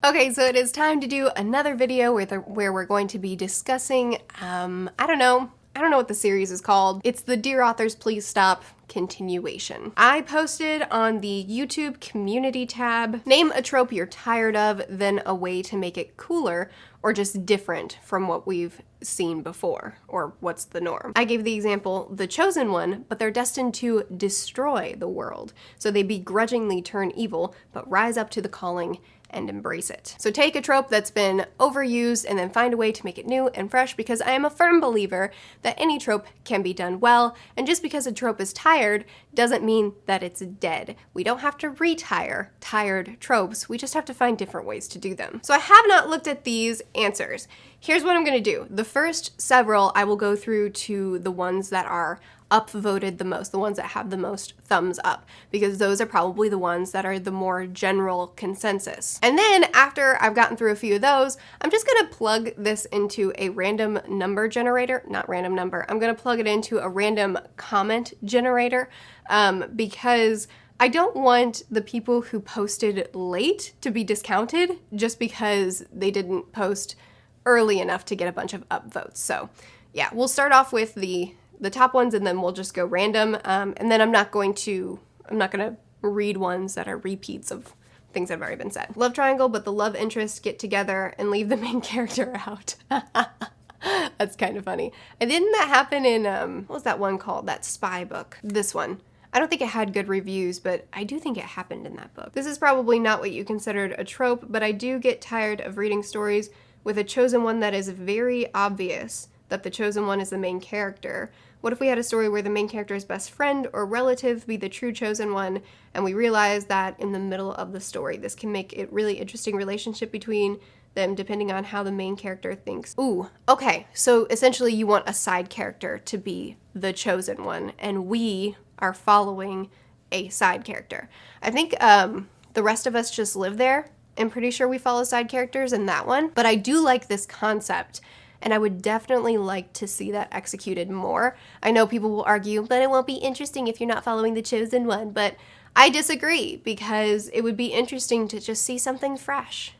Okay, so it is time to do another video where we're going to be discussing, I don't know what the series is called. It's the Dear Authors Please Stop continuation. I posted on the YouTube community tab, name a trope you're tired of, then a way to make it cooler or just different from what we've seen before, or what's the norm. I gave the example, The Chosen One, but they're destined to destroy the world, so they begrudgingly turn evil, but rise up to the calling and embrace it. So take a trope that's been overused and then find a way to make it new and fresh, because I am a firm believer that any trope can be done well, and just because a trope is tired doesn't mean that it's dead. We don't have to retire tired tropes, we just have to find different ways to do them. So I have not looked at these answers. Here's what I'm gonna do. The first several I will go through to the ones that are upvoted the most, the ones that have the most thumbs up, because those are probably the ones that are the more general consensus. And then after I've gotten through a few of those, I'm just gonna plug this into a random number generator, not random number, I'm gonna plug it into a random comment generator, because I don't want the people who posted late to be discounted just because they didn't post early enough to get a bunch of upvotes. So yeah, we'll start off with the top ones, and then we'll just go random. And then I'm not gonna read ones that are repeats of things that have already been said. Love triangle, but the love interests get together and leave the main character out. That's kind of funny. And didn't that happen in, what was that one called? That spy book. This one. I don't think it had good reviews, but I do think it happened in that book. This is probably not what you considered a trope, but I do get tired of reading stories with a chosen one that is very obvious that the chosen one is the main character. What if we had a story where the main character's best friend or relative be the true chosen one, and we realize that in the middle of the story? This can make it really interesting relationship between them depending on how the main character thinks. Ooh, okay, so essentially you want a side character to be the chosen one, and we are following a side character. I think the rest of us just live there. I'm pretty sure we follow side characters in that one, but I do like this concept, and I would definitely like to see that executed more. I know people will argue, but it won't be interesting if you're not following the chosen one, but I disagree, because it would be interesting to just see something fresh.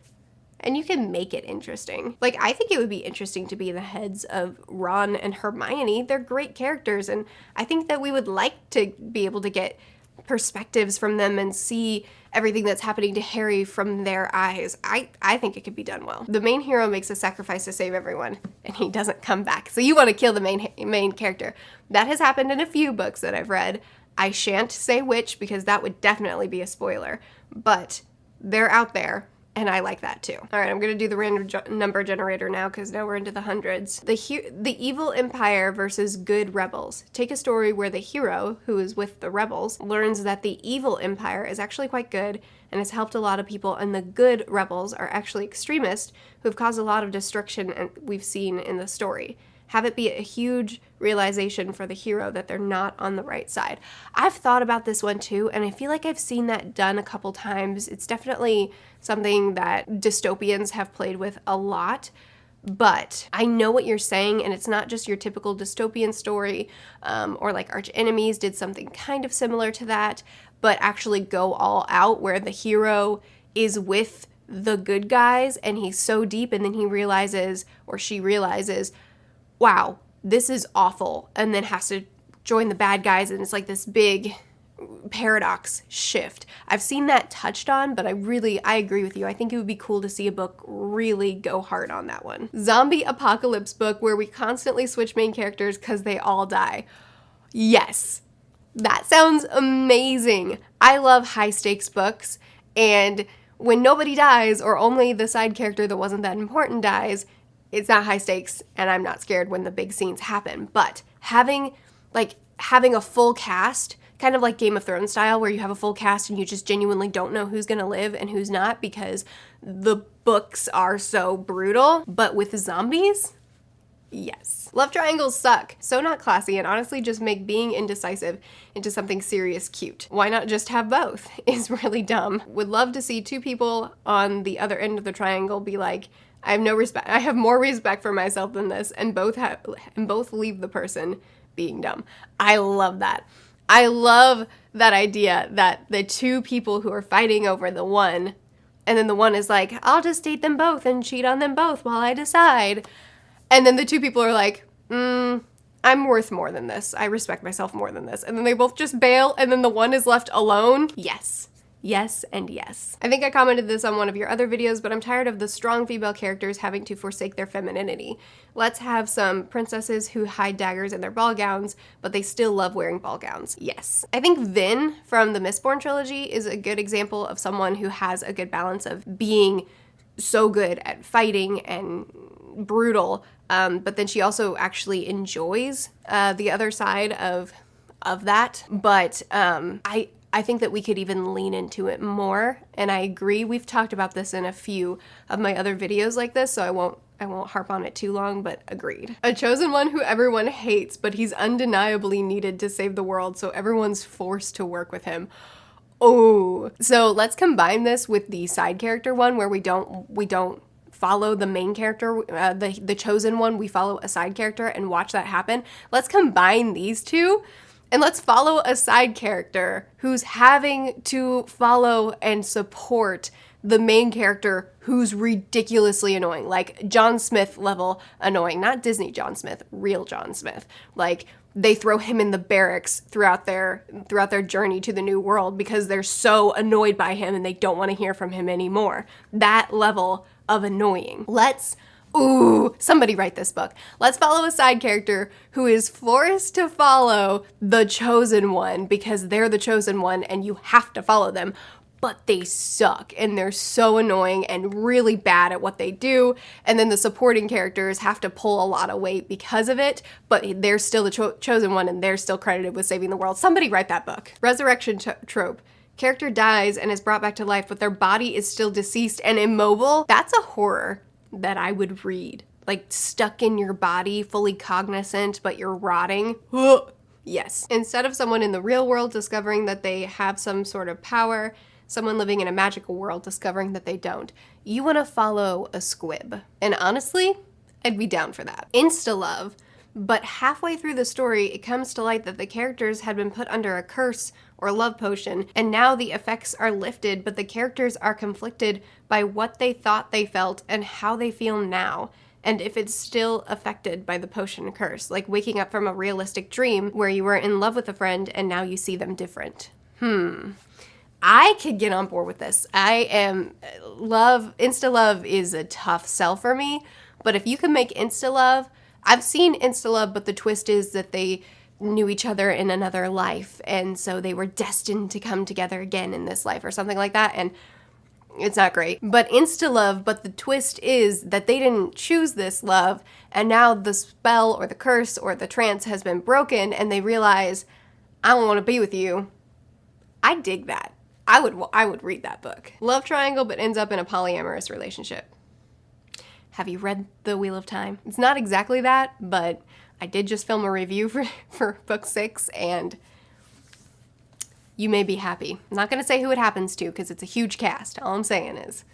And you can make it interesting. Like, I think it would be interesting to be in the heads of Ron and Hermione. They're great characters, and I think that we would like to be able to get perspectives from them and see everything that's happening to Harry from their eyes. I think it could be done well. The main hero makes a sacrifice to save everyone, and he doesn't come back. So you want to kill the main character. That has happened in a few books that I've read. I shan't say which, because that would definitely be a spoiler, but they're out there, and I like that too. All right, I'm gonna do the random number generator now, because now we're into the hundreds. The evil empire versus good rebels. Take a story where the hero, who is with the rebels, learns that the evil empire is actually quite good and has helped a lot of people, and the good rebels are actually extremists who have caused a lot of destruction, and we've seen in the story. Have it be a huge realization for the hero that they're not on the right side. I've thought about this one too, and I feel like I've seen that done a couple times. It's definitely something that dystopians have played with a lot, but I know what you're saying, and it's not just your typical dystopian story, or like Arch Enemies did something kind of similar to that, but actually go all out where the hero is with the good guys and he's so deep, and then he realizes, or she realizes, wow, this is awful, and then has to join the bad guys, and it's like this big paradox shift. I've seen that touched on, but I agree with you. I think it would be cool to see a book really go hard on that one. Zombie apocalypse book where we constantly switch main characters because they all die. Yes, that sounds amazing. I love high stakes books, and when nobody dies, or only the side character that wasn't that important dies, it's not high stakes, and I'm not scared when the big scenes happen. But having a full cast, kind of like Game of Thrones style, where you have a full cast and you just genuinely don't know who's gonna live and who's not, because the books are so brutal. But with zombies, yes. Love triangles suck. So not classy, and honestly just make being indecisive into something serious cute. Why not just have both? Is really dumb. Would love to see two people on the other end of the triangle be like, I have more respect for myself than this, and both leave the person being dumb. I love that. I love that idea that the two people who are fighting over the one And then the one is like, I'll just date them both and cheat on them both while I decide. And then the two people are like, I'm worth more than this. I respect myself more than this. And then they both just bail, and then the one is left alone. Yes. Yes and yes. I think I commented this on one of your other videos, but I'm tired of the strong female characters having to forsake their femininity. Let's have some princesses who hide daggers in their ball gowns, but they still love wearing ball gowns. Yes. I think Vin from the Mistborn trilogy is a good example of someone who has a good balance of being so good at fighting and brutal, but then she also actually enjoys the other side of that. But I think that we could even lean into it more, and I agree. We've talked about this in a few of my other videos like this, so I won't harp on it too long, but agreed. A chosen one who everyone hates, but he's undeniably needed to save the world, so everyone's forced to work with him. Oh, so let's combine this with the side character one where we don't follow the main character, the chosen one, we follow a side character and watch that happen. Let's combine these two. And let's follow a side character who's having to follow and support the main character who's ridiculously annoying, like John Smith level annoying, not Disney John Smith, real John Smith. Like they throw him in the barracks throughout their journey to the new world because they're so annoyed by him and they don't want to hear from him anymore. That level of annoying. Ooh, somebody write this book. Let's follow a side character who is forced to follow the chosen one because they're the chosen one and you have to follow them, but they suck and they're so annoying and really bad at what they do. And then the supporting characters have to pull a lot of weight because of it, but they're still the chosen one and they're still credited with saving the world. Somebody write that book. Resurrection trope. Character dies and is brought back to life, but their body is still deceased and immobile. That's a horror that I would read. Like stuck in your body, fully cognizant, but you're rotting. Yes. Instead of someone in the real world discovering that they have some sort of power, someone living in a magical world discovering that they don't. You want to follow a squib. And honestly, I'd be down for that. Insta-love. But halfway through the story, it comes to light that the characters had been put under a curse or love potion, and now the effects are lifted, but the characters are conflicted by what they thought they felt and how they feel now, and if it's still affected by the potion curse, like waking up from a realistic dream where you were in love with a friend and now you see them different. I could get on board with this. Insta-love is a tough sell for me, but if you can make insta-love, I've seen insta-love, but the twist is that they knew each other in another life, and so they were destined to come together again in this life or something like that, and it's not great. But insta-love, but the twist is that they didn't choose this love, and now the spell or the curse or the trance has been broken, and they realize, I don't want to be with you. I dig that. I would read that book. Love triangle, but ends up in a polyamorous relationship. Have you read The Wheel of Time? It's not exactly that, but I did just film a review for book 6, and you may be happy. I'm not going to say who it happens to because it's a huge cast. All I'm saying is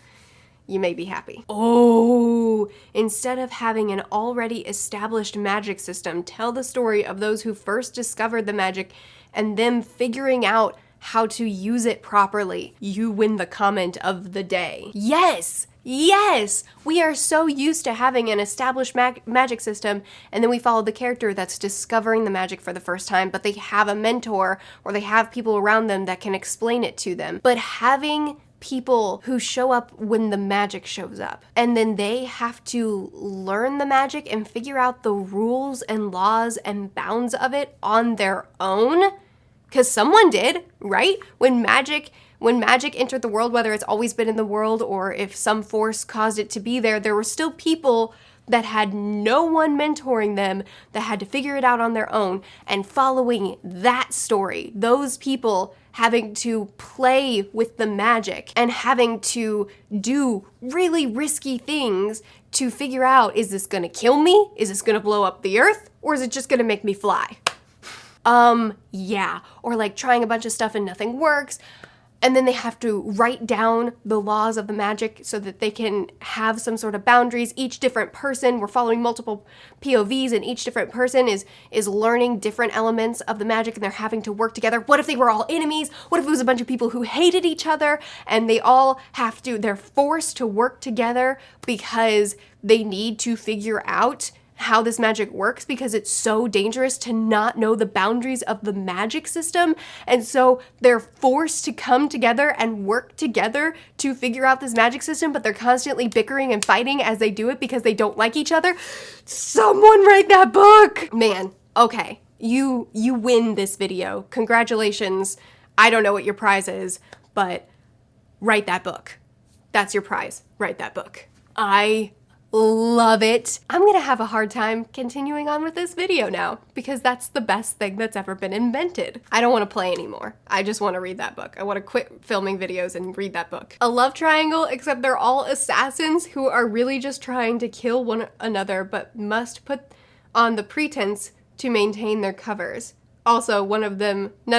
you may be happy. Oh, instead of having an already established magic system, tell the story of those who first discovered the magic and them figuring out how to use it properly. You win the comment of the day. Yes! Yes! We are so used to having an established magic system, and then we follow the character that's discovering the magic for the first time, but they have a mentor or they have people around them that can explain it to them. But having people who show up when the magic shows up, and then they have to learn the magic and figure out the rules and laws and bounds of it on their own, because someone did, right? When magic entered the world, whether it's always been in the world or if some force caused it to be there, there were still people that had no one mentoring them, that had to figure it out on their own, and following that story, those people having to play with the magic and having to do really risky things to figure out, is this gonna kill me? Is this gonna blow up the earth? Or is it just gonna make me fly? Yeah. Or like trying a bunch of stuff and nothing works. and then they have to write down the laws of the magic so that they can have some sort of boundaries. Each different person, we're following multiple POVs, and each different person is learning different elements of the magic, and they're having to work together. What if they were all enemies? What if it was a bunch of people who hated each other, and they're forced to work together because they need to figure out how this magic works, because it's so dangerous to not know the boundaries of the magic system. And so they're forced to come together and work together to figure out this magic system, but they're constantly bickering and fighting as they do it because they don't like each other. Someone write that book! Man, okay. You win this video. Congratulations. I don't know what your prize is, but write that book. That's your prize. Write that book. I love it. I'm gonna have a hard time continuing on with this video now because that's the best thing that's ever been invented. I don't want to play anymore. I just want to read that book. I want to quit filming videos and read that book. A love triangle, except they're all assassins who are really just trying to kill one another but must put on the pretense to maintain their covers. Also, none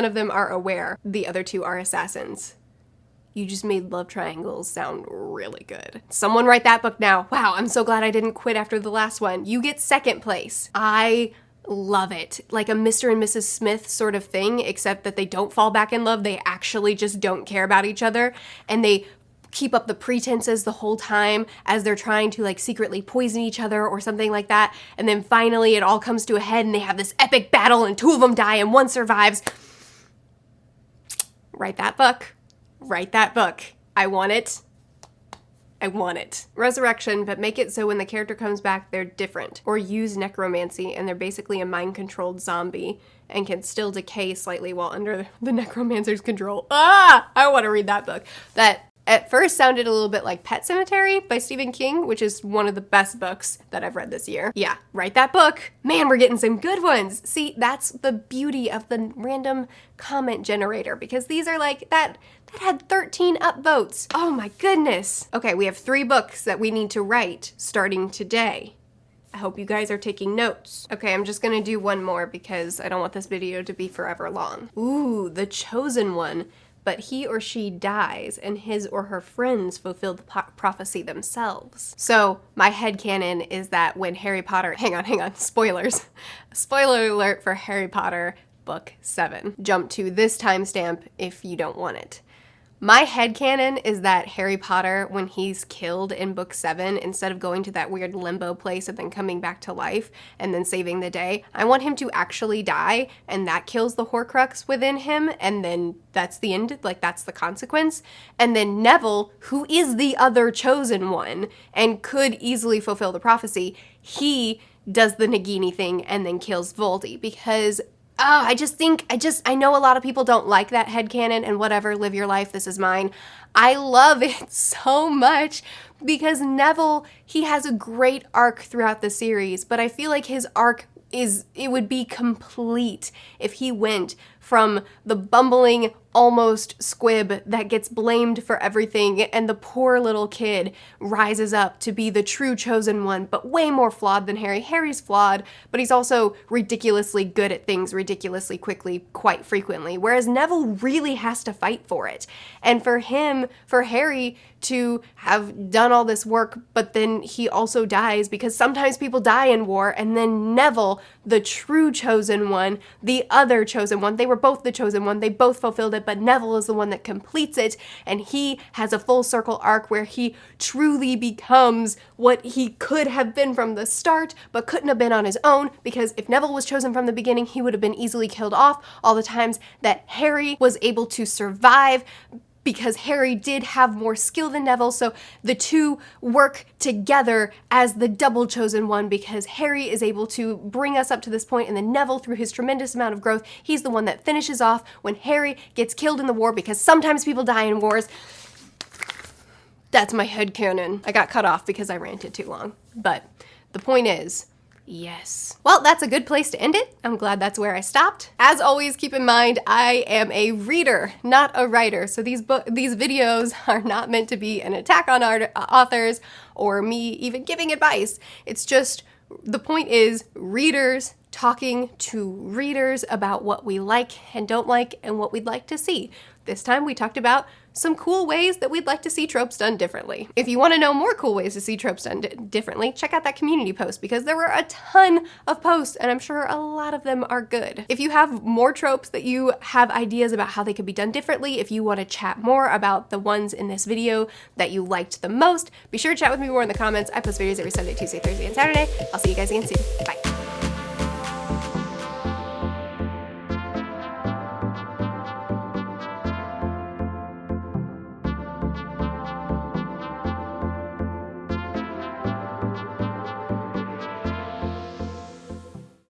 of them are aware the other two are assassins. You just made love triangles sound really good. Someone write that book now. Wow, I'm so glad I didn't quit after the last one. You get second place. I love it. Like a Mr. and Mrs. Smith sort of thing, except that they don't fall back in love. They actually just don't care about each other, and they keep up the pretenses the whole time as they're trying to like secretly poison each other or something like that. And then finally it all comes to a head and they have this epic battle and two of them die and one survives. Write that book. Write that book. I want it. I want it. Resurrection, but make it so when the character comes back, they're different. Or use necromancy, and they're basically a mind-controlled zombie and can still decay slightly while under the necromancer's control. Ah! I want to read that book. That at first sounded a little bit like Pet Sematary by Stephen King, which is one of the best books that I've read this year. Yeah, write that book. Man, we're getting some good ones. See, that's the beauty of the random comment generator, because these are like, that had 13 upvotes. Oh my goodness. Okay, we have 3 books that we need to write starting today. I hope you guys are taking notes. Okay, I'm just gonna do one more because I don't want this video to be forever long. Ooh, The Chosen One. But he or she dies and his or her friends fulfill the prophecy themselves. So my headcanon is that when Harry Potter, hang on, spoilers. Spoiler alert for Harry Potter book 7. Jump to this timestamp if you don't want it. My headcanon is that Harry Potter, when he's killed in book 7, instead of going to that weird limbo place and then coming back to life and then saving the day, I want him to actually die, and that kills the Horcrux within him, and then that's the end, like that's the consequence. And then Neville, who is the other chosen one and could easily fulfill the prophecy, he does the Nagini thing and then kills Voldy, because I know a lot of people don't like that headcanon, and whatever, live your life, this is mine. I love it so much because Neville, he has a great arc throughout the series, but I feel like his arc it would be complete if he went from the bumbling almost squib that gets blamed for everything and the poor little kid rises up to be the true chosen one, but way more flawed than Harry. Harry's flawed, but he's also ridiculously good at things ridiculously quickly, quite frequently, whereas Neville really has to fight for it. And for Harry to have done all this work, but then he also dies, because sometimes people die in war, and then Neville, the true chosen one, the other chosen one, they were both the chosen one, they both fulfilled it, but Neville is the one that completes it, and he has a full circle arc where he truly becomes what he could have been from the start, but couldn't have been on his own, because if Neville was chosen from the beginning, he would have been easily killed off. All the times that Harry was able to survive, because Harry did have more skill than Neville, so the two work together as the double chosen one, because Harry is able to bring us up to this point, and then Neville, through his tremendous amount of growth, he's the one that finishes off when Harry gets killed in the war, because sometimes people die in wars. That's my headcanon. I got cut off because I ranted too long, but the point is, yes. Well, that's a good place to end it. I'm glad that's where I stopped. As always, keep in mind, I am a reader, not a writer. So these videos are not meant to be an attack on authors or me even giving advice. It's just, the point is readers talking to readers about what we like and don't like and what we'd like to see. This time we talked about some cool ways that we'd like to see tropes done differently. If you want to know more cool ways to see tropes done differently, check out that community post because there were a ton of posts and I'm sure a lot of them are good. If you have more tropes that you have ideas about how they could be done differently, if you want to chat more about the ones in this video that you liked the most, be sure to chat with me more in the comments. I post videos every Sunday, Tuesday, Thursday, and Saturday. I'll see you guys again soon. Bye.